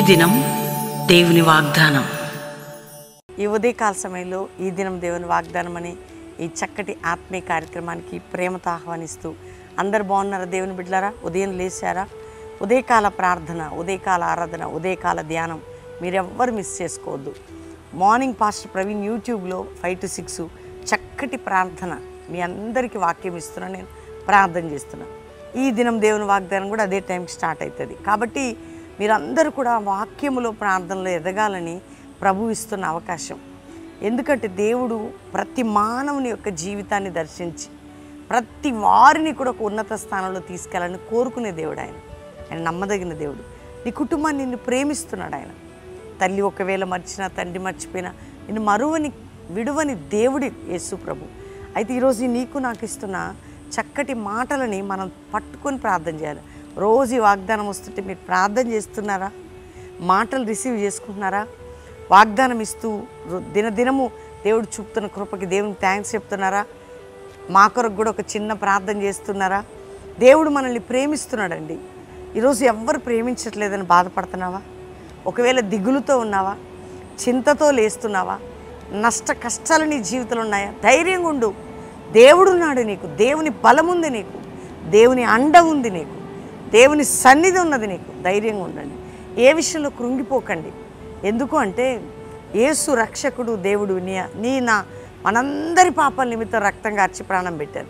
దినం దేవుని వాగ్దానం. ఈ ఉదయకాల సమయంలో ఈ దినం దేవుని వాగ్దానం అని ఈ చక్కటి ఆత్మీయ కార్యక్రమానికి ప్రేమతో ఆహ్వానిస్తూ అందరు బాగున్నారా? దేవుని బిడ్డలారా, ఉదయం లేచారా? ఉదయకాల ప్రార్థన, ఉదయకాల ఆరాధన, ఉదయకాల ధ్యానం మీరెవ్వరు మిస్ చేసుకోవద్దు. మార్నింగ్ పాస్టర్ ప్రవీణ్ యూట్యూబ్లో 5 to 6 చక్కటి ప్రార్థన మీ అందరికీ వాక్యం ఇస్తున్నా, నేను ప్రార్థన చేస్తున్నా. ఈ దినం దేవుని వాగ్దానం కూడా అదే టైంకి స్టార్ట్ అవుతుంది. కాబట్టి మీరందరూ కూడా వాక్యములో ప్రార్థనలో ఎదగాలని ప్రభు ఇస్తున్న అవకాశం. ఎందుకంటే దేవుడు ప్రతి మానవుని యొక్క జీవితాన్ని దర్శించి ప్రతి వారిని కూడా ఒక ఉన్నత స్థానంలో తీసుకెళ్ళాలని కోరుకునే దేవుడు ఆయన. ఆయన నమ్మదగిన దేవుడు. నీ కుటుంబాన్ని నిన్ను ప్రేమిస్తున్నాడు ఆయన. తల్లి ఒకవేళ మర్చినా, తండ్రి మర్చిపోయినా నిన్ను మరువని విడువని దేవుడి యేసు ప్రభు. అయితే ఈరోజు నీకు నాకు ఇస్తున్న చక్కటి మాటలని మనం పట్టుకొని ప్రార్థన చేయాలి. రోజు ఈ వాగ్దానం వస్తుంటే మీరు ప్రార్థన చేస్తున్నారా? మాటలు రిసీవ్ చేసుకుంటున్నారా? వాగ్దానం ఇస్తూ దినదినము దేవుడు చూపుతున్న కృపకి దేవునికి థ్యాంక్స్ చెప్తున్నారా? మా కొరకు కూడా ఒక చిన్న ప్రార్థన చేస్తున్నారా? దేవుడు మనల్ని ప్రేమిస్తున్నాడండి. ఈరోజు ఎవ్వరు ప్రేమించట్లేదని బాధపడుతున్నావా? ఒకవేళ దిగులుతో ఉన్నావా? చింతతో లేస్తున్నావా? కష్టాలు నీ జీవితంలో ఉన్నాయా? ధైర్యంగా ఉండు. దేవుడున్నాడు నీకు. దేవుని బలం ఉంది నీకు. దేవుని అండ ఉంది నీకు. దేవుని సన్నిధి ఉన్నది నీకు. ధైర్యంగా ఉండండి. ఏ విషయంలో కృంగిపోకండి. ఎందుకు అంటే యేసు రక్షకుడు దేవుడు. మనందరి పాపాల నిమిత్తం రక్తం కార్చి ప్రాణం పెట్టారు.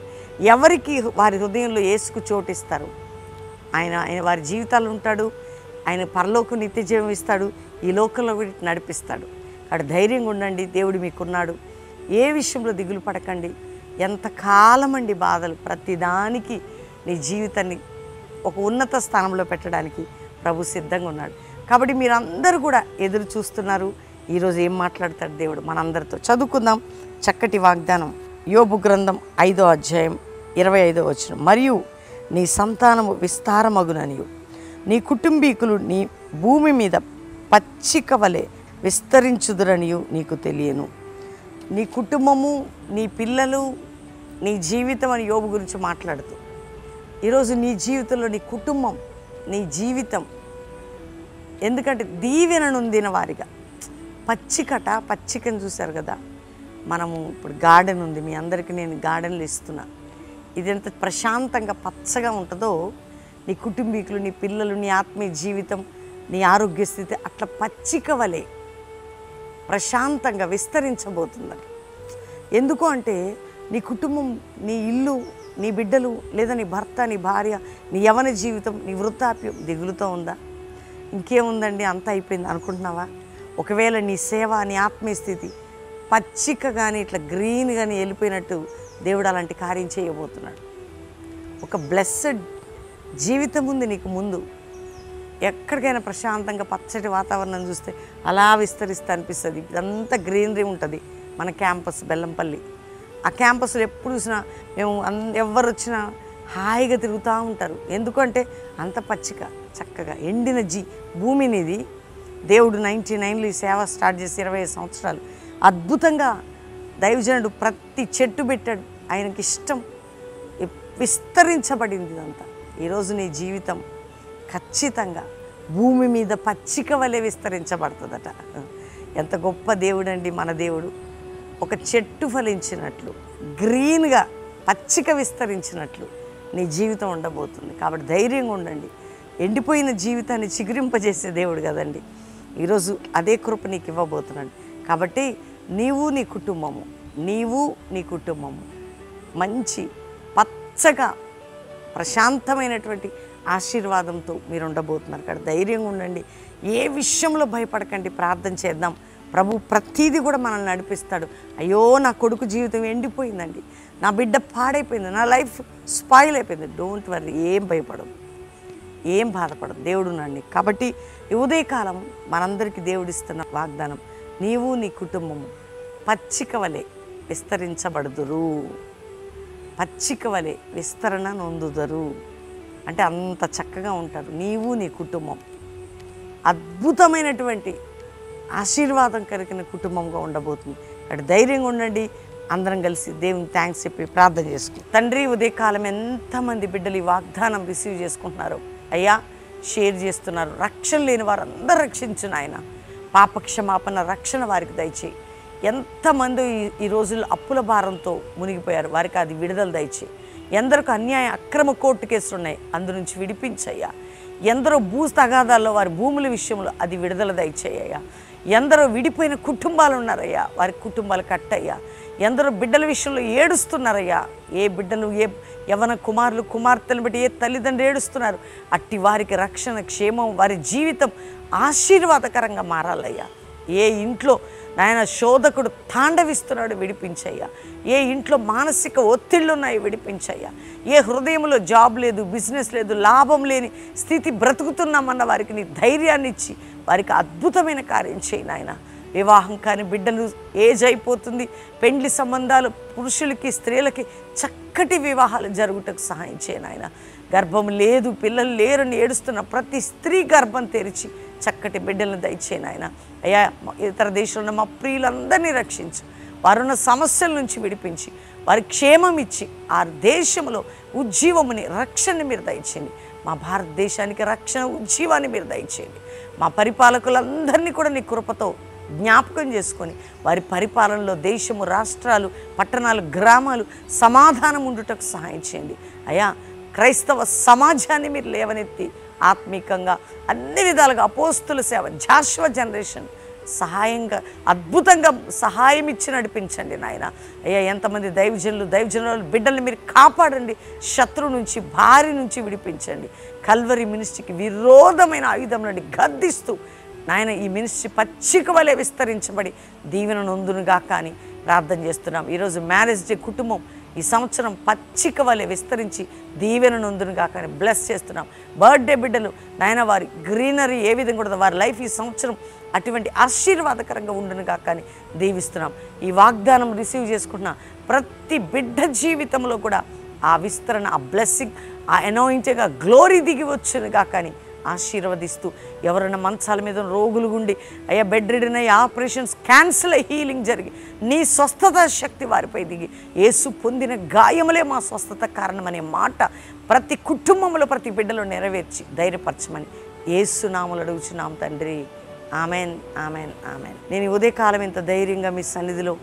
ఎవరికి వారి హృదయంలో యేసుకు చోటిస్తారు ఆయన వారి జీవితాలు ఉంటాడు. ఆయన పరలోక నిత్య జీవం ఇస్తాడు. ఈ లోకంలో కూడా నడిపిస్తాడు. అక్కడ ధైర్యంగా ఉండండి. దేవుడు మీకున్నాడు. ఏ విషయంలో దిగులు పడకండి. ఎంతకాలం అండి బాధలు? ప్రతిదానికి నీ జీవితాన్ని ఒక ఉన్నత స్థానంలో పెట్టడానికి ప్రభు సిద్ధంగా ఉన్నాడు. కాబట్టి మీరందరూ కూడా ఎదురు చూస్తున్నారు. ఈరోజు ఏం మాట్లాడతాడు దేవుడు మనందరితో. చదువుకుందాం చక్కటి వాగ్దానం. యోబు గ్రంథం 5వ అధ్యాయం 25వ వచనం. మరియు నీ సంతానము విస్తారమగుననియు నీ కుటుంబీకులు నీ భూమి మీద పచ్చిక వలె విస్తరించుదురనియు నీకు తెలియను. నీ కుటుంబము, నీ పిల్లలు, నీ జీవితం అని యోబు గురించి మాట్లాడుతూ ఈరోజు నీ జీవితంలో నీ కుటుంబం, నీ జీవితం ఎందుకంటే దీవెననుందిన వారిగా పచ్చికని చూశారు కదా. మనము ఇప్పుడు గార్డెన్ ఉంది, మీ అందరికీ నేను గార్డెన్లు ఇస్తున్నా. ఇది ఎంత ప్రశాంతంగా పచ్చగా ఉంటుందో నీ కుటుంబీకులు, నీ పిల్లలు, నీ ఆత్మీయ జీవితం, నీ ఆరోగ్య స్థితి అట్లా పచ్చిక వలె ప్రశాంతంగా విస్తరించబోతుందని. ఎందుకు అంటే నీ కుటుంబం, నీ ఇల్లు, నీ బిడ్డలు, లేదా నీ భర్త, నీ భార్య, నీ యవ్వన జీవితం, నీ వృద్ధాప్యం దిగులుతో ఉందా? ఇంకేముందండి అంతా అయిపోయింది అనుకుంటున్నావా? ఒకవేళ నీ సేవ, నీ ఆత్మీయ స్థితి పచ్చిక కానీ ఇట్లా గ్రీన్ కానీ వెళ్ళిపోయినట్టు దేవుడు అలాంటి కార్యం చేయబోతున్నాడు. ఒక బ్లెస్సడ్ జీవితం ఉంది నీకు ముందు. ఎక్కడికైనా ప్రశాంతంగా పచ్చటి వాతావరణం చూస్తే అలా విస్తరిస్తే అనిపిస్తుంది. ఇదంతా గ్రీనరీ ఉంటుంది. మన క్యాంపస్ బెల్లంపల్లి. ఆ క్యాంపస్లో ఎప్పుడు చూసినా మేము ఎవరు వచ్చినా హాయిగా తిరుగుతూ ఉంటారు. ఎందుకంటే అంత పచ్చిక చక్కగా ఎండిన భూమినిది. దేవుడు 99లో ఈ సేవ స్టార్ట్ చేసి 25 సంవత్సరాలు అద్భుతంగా దైవజనుడు ప్రతి చెట్టు పెట్టాడు. ఆయనకి ఇష్టం. విస్తరించబడింది ఇదంతా. ఈరోజు నీ జీవితం ఖచ్చితంగా భూమి మీద పచ్చిక వలె విస్తరించబడుతుందట. ఎంత గొప్ప దేవుడు అండి మన దేవుడు. ఒక చెట్టు ఫలించినట్లు, గ్రీన్గా పచ్చిక విస్తరించినట్లు నీ జీవితం ఉండబోతుంది. కాబట్టి ధైర్యంగా ఉండండి. ఎండిపోయిన జీవితాన్ని చిగురింపజేసే దేవుడు కదండి. ఈరోజు అదే కృప నీకు ఇవ్వబోతున్నాడు. కాబట్టి నీవు నీ కుటుంబము మంచి పచ్చగా ప్రశాంతమైనటువంటి ఆశీర్వాదంతో మీరు ఉండబోతున్నారు. కాబట్టి ధైర్యంగా ఉండండి. ఏ విషయంలో భయపడకండి. ప్రార్థన చేద్దాం. ప్రభు ప్రతీది కూడా మనల్ని నడిపిస్తాడు. అయ్యో నా కొడుకు జీవితం ఎండిపోయిందండి, నా బిడ్డ పాడైపోయింది, నా లైఫ్ స్పాయిల్ అయిపోయింది. Don't worry. ఏం భయపడదు, ఏం బాధపడదు. దేవుడు ఉన్నాడు. కాబట్టి ఈ ఉదయకాలం మనందరికీ దేవుడిస్తున్న వాగ్దానం, నీవు నీ కుటుంబము పచ్చిక వలె విస్తరించబడుదురు. పచ్చిక వలె విస్తరణ నొందుదరు అంటే అంత చక్కగా ఉంటారు. నీవు నీ కుటుంబం అద్భుతమైనటువంటి ఆశీర్వాదం కలిగిన కుటుంబంగా ఉండబోతుంది. అటు ధైర్యంగా ఉండండి. అందరం కలిసి దేవుని థ్యాంక్స్ చెప్పి ప్రార్థన చేసుకుంటాం. తండ్రి, ఉదయకాలం ఎంతమంది బిడ్డలు ఈ వాగ్దానం రిసీవ్ చేసుకుంటున్నారో అయ్యా, షేర్ చేస్తున్నారు. రక్షణ లేని వారందరూ రక్షించు నాయన. పాపక్షమాపణ రక్షణ వారికి దయచేయి. ఎంతమంది ఈ రోజుల్లో అప్పుల భారంతో మునిగిపోయారు, వారికి అది విడుదల దయచేయి. ఎందరికి అన్యాయ అక్రమ కోర్టు కేసులు ఉన్నాయి, అందు నుంచి విడిపించయ్యా. ఎందరో భూ తగాదాల్లో వారి భూముల విషయంలో అది విడుదల దయచేయ్యా. ఎందరో విడిపోయిన కుటుంబాలు ఉన్నారయ్యా, వారి కుటుంబాలు కట్టయ్యా. ఎందరో బిడ్డల విషయంలో ఏడుస్తున్నారయ్యా, ఏ బిడ్డలు ఏ యవన కుమారులు కుమార్తెలను బట్టి ఏ తల్లిదండ్రులు ఏడుస్తున్నారు, అట్టి వారికి రక్షణ క్షేమం, వారి జీవితం ఆశీర్వాదకరంగా మారాలయ్యా. ఏ ఇంట్లో నాయన శోధకుడు తాండవిస్తున్నాడు, విడిపించయ్యా. ఏ ఇంట్లో మానసిక ఒత్తిళ్ళు ఉన్నాయి, విడిపించయ్యా. ఏ హృదయంలో జాబ్ లేదు, బిజినెస్ లేదు, లాభం లేని స్థితి బ్రతుకుతున్నామన్న వారికి నీ ధైర్యాన్ని ఇచ్చి వారికి అద్భుతమైన కార్యం చేయి నాయన. వివాహం కాని బిడ్డలు, ఏజ్ అయిపోతుంది, పెండ్లి సంబంధాలు, పురుషులకి స్త్రీలకి చక్కటి వివాహాలు జరుగుటకు సహాయం చేయి నాయన. గర్భం లేదు, పిల్లలు లేరని ఏడుస్తున్న ప్రతి స్త్రీ గర్భం తెరిచి చక్కటి బిడ్డలను దయచేయి నాయన. అయ్యా, ఇతర దేశంలో ఉన్న మా ప్రియులందరినీ రక్షించు, వారున్న సమస్యల నుంచి విడిపించి వారి క్షేమం ఇచ్చి ఆ దేశంలో ఉజ్జీవముని రక్షణని మీరు దయచేయండి. మా భారతదేశానికి రక్షణ ఉజ్జీవాన్ని మీరు దయచేయండి. మా పరిపాలకులందరినీ కూడా నీ కృపతో జ్ఞాపకం చేసుకొని వారి పరిపాలనలో దేశము, రాష్ట్రాలు, పట్టణాలు, గ్రామాలు సమాధానం ఉండుటకు సహాయం చేయండి. అయ్యా, క్రైస్తవ సమాజాన్ని మీరు లేవనెత్తి ఆత్మీకంగా అన్ని విధాలుగా అపోస్తుల సేవ, జాషువా జనరేషన్ సహాయంగా అద్భుతంగా సహాయం ఇచ్చి నడిపించండి నాయన. అయ్యా, ఎంతమంది దైవజనుల బిడ్డల్ని మీరు కాపాడండి, శత్రువు నుంచి, భారీ నుంచి విడిపించండి. కల్వరి మినిస్ట్రీకి విరోధమైన ఆయుధం నుండి గద్దిస్తూ నాయన ఈ మినిస్ట్రీ పచ్చిక వలె విస్తరించబడి దీవెన నొందునుగా కానీ ప్రార్థన చేస్తున్నాం. ఈరోజు మ్యారేజ్ డే కుటుంబం ఈ సంవత్సరం పచ్చిక వలె విస్తరించి దీవెన నొందునుగా కానీ బ్లెస్ చేస్తున్నాం. బర్త్డే బిడ్డలు నాయన వారి గ్రీనరీ ఏ విధంగా కూడా వారి లైఫ్ ఈ సంవత్సరం అటువంటి ఆశీర్వాదకరంగా ఉండునుగా కానీ దీవిస్తున్నాం. ఈ వాగ్దానం రిసీవ్ చేసుకుంటున్న ప్రతి బిడ్డ జీవితంలో కూడా ఆ విస్తరణ, ఆ బ్లెస్సింగ్, ఆ అనాయింటింగ్, ఆ గ్లోరీ దిగి వచ్చునుగా కానీ ఆశీర్వదిస్తూ, ఎవరైనా మంచాల మీద రోగులు గుండి అయ్యా బెడ్ రిడన్ అయ్యి ఆపరేషన్స్ క్యాన్సిల్ అయ్యి హీలింగ్ జరిగి నీ స్వస్థత శక్తి వారిపై దిగి, యేసు పొందిన గాయములే మా స్వస్థత కారణమనే మాట ప్రతి కుటుంబంలో ప్రతి బిడ్డలో నెరవేర్చి ధైర్యపరచమని యేసు నామములో అడుగుచున్నాం తండ్రి. Amen, amen, amen. నేను ఈ ఉదయకాలం ఇంత ధైర్యంగా మీ సన్నిధిలో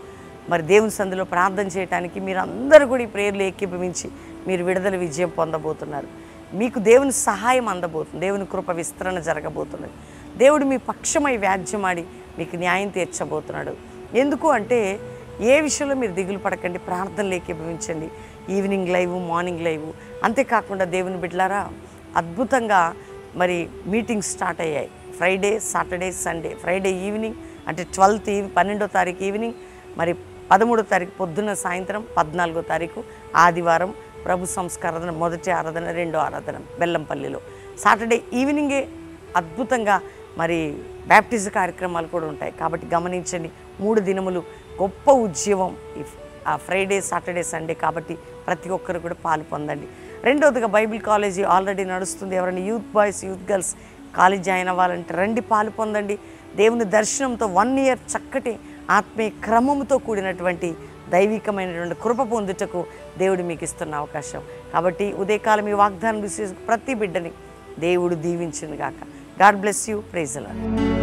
మరి దేవుని సన్నిధిలో ప్రార్థన చేయడానికి మీరు అందరూ కూడా ఈ ప్రేయర్లు ఏకీభవించి మీరు విడుదల విజయం పొందబోతున్నారు. మీకు దేవుని సహాయం అందబోతుంది, దేవుని కృప విస్తరణ జరగబోతున్నది. దేవుడు మీ పక్షమై వ్యాజ్యమాడి మీకు న్యాయం తీర్చబోతున్నాడు. ఎందుకు అంటే ఏ విషయంలో మీరు దిగులు పడకండి, ప్రార్థనలు ఏకీభవించండి. Evening live, morning live. అంతేకాకుండా దేవుని బిడ్డలారా, అద్భుతంగా మరి మీటింగ్స్ స్టార్ట్ అయ్యాయి. Friday, Saturday, Sunday. Friday evening అంటే 12వ తారీఖు ఈవినింగ్, మరి 13వ తారీఖు పొద్దున్న సాయంత్రం, 14వ తారీఖు ఆదివారం ప్రభు సంస్కారాధన, మొదటి ఆరాధన, రెండో ఆరాధన బెల్లంపల్లిలో. సాటర్డే ఈవినింగే అద్భుతంగా మరి బ్యాప్టిజం కార్యక్రమాలు కూడా ఉంటాయి. కాబట్టి గమనించండి, 3 దినములు గొప్ప ఉద్యమం ఆ ఫ్రైడే, సాటర్డే, సండే. కాబట్టి ప్రతి ఒక్కరు కూడా పాలు పొందండి. రెండవదిగా బైబిల్ కాలేజీ ఆల్రెడీ నడుస్తుంది. ఎవరైనా youth boys, youth girls college join అవ్వాలంటే రండి, పాలు పొందండి. దేవుని దర్శనంతో 1 ఇయర్ చక్కటి ఆత్మీయ క్రమంతో కూడినటువంటి దైవికమైనటువంటి కృప పొందుటకు దేవుడు మీకు ఇస్తున్న అవకాశం. కాబట్టి ఉదయకాలం ఈ వాగ్దానం విశ్లేషించిన ప్రతి బిడ్డని దేవుడు దీవించును గాక. God bless you. Praise the lord.